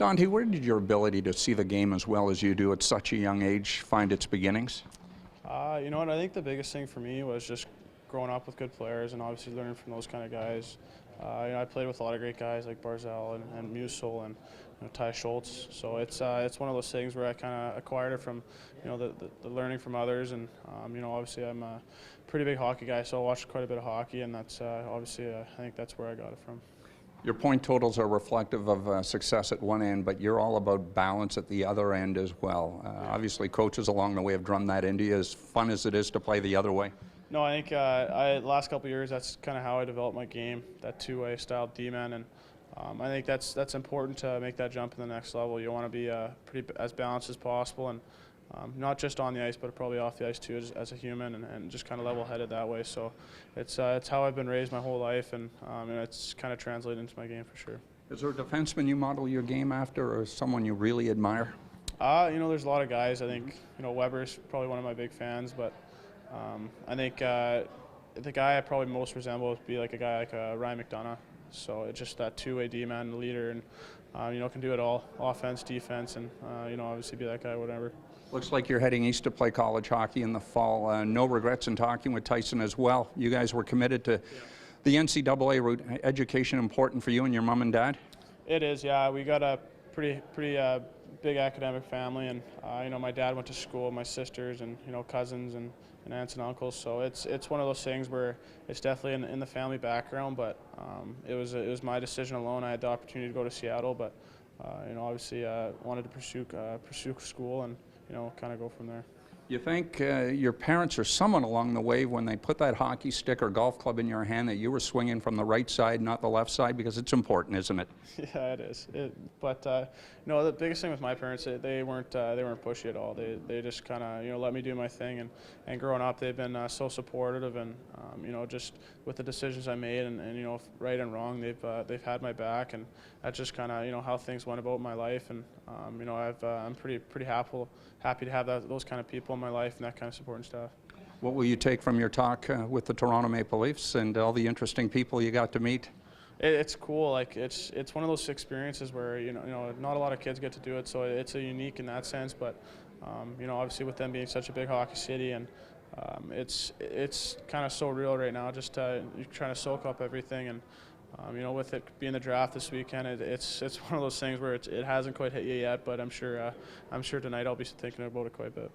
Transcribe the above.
Dante, where did your ability to see the game as well as you do at such a young age find its beginnings? You know what, I think the biggest thing for me was just growing up with good players and obviously learning from those kind of guys. I played with a lot of great guys like Barzell and Musil and Ty Schultz. So it's one of those things where I kind of acquired it from the learning from others. And obviously I'm a pretty big hockey guy, so I watched quite a bit of hockey, and that's obviously I think that's where I got it from. Your point totals are reflective of success at one end, but you're all about balance at the other end as well. Obviously, coaches along the way have drummed that into you, as fun as it is to play the other way. No, I think last couple of years that's kind of how I developed my game, that two-way style D-man, and I think that's important to make that jump to the next level. You want to be as balanced as possible, and not just on the ice, but probably off the ice too, as a human, and just kind of level-headed that way. So it's how I've been raised my whole life, and it's kind of translated into my game for sure. Is there a defenseman you model your game after, or someone you really admire? There's a lot of guys. I think Weber's probably one of my big fans, but I think the guy I probably most resemble would be like a guy like Ryan McDonough. So it's just that two-way D-man, leader, and can do it all, offense, defense, and obviously be that guy, whatever. Looks like you're heading east to play college hockey in the fall. No regrets in talking with Tyson as well. You guys were committed to the NCAA route. Education important for you and your mom and dad? It is, yeah. We got a pretty big academic family, and my dad went to school, my sisters, and cousins and aunts and uncles. So it's one of those things where it's definitely in the family background, but it was my decision alone. I had the opportunity to go to Seattle, but obviously wanted to pursue school and kind of go from there. You think your parents or someone along the way, when they put that hockey stick or golf club in your hand, that you were swinging from the right side, not the left side? Because it's important, isn't it? Yeah, it is. But the biggest thing with my parents, they weren't pushy at all. They just kind of let me do my thing, and growing up, they've been so supportive, and just with the decisions I made, and right and wrong, they've had my back, and that's just kind of how things went about my life, and I'm pretty happy to have those kind of people in my life and that kind of support and stuff. What will you take from your talk with the Toronto Maple Leafs and all the interesting people you got to meet? It's cool. Like it's one of those experiences where not a lot of kids get to do it, so it's a unique in that sense. But obviously with them being such a big hockey city, and it's kind of so real right now. Just you're trying to soak up everything, and with it being the draft this weekend, it's one of those things where it hasn't quite hit you yet. But I'm sure tonight I'll be thinking about it quite a bit.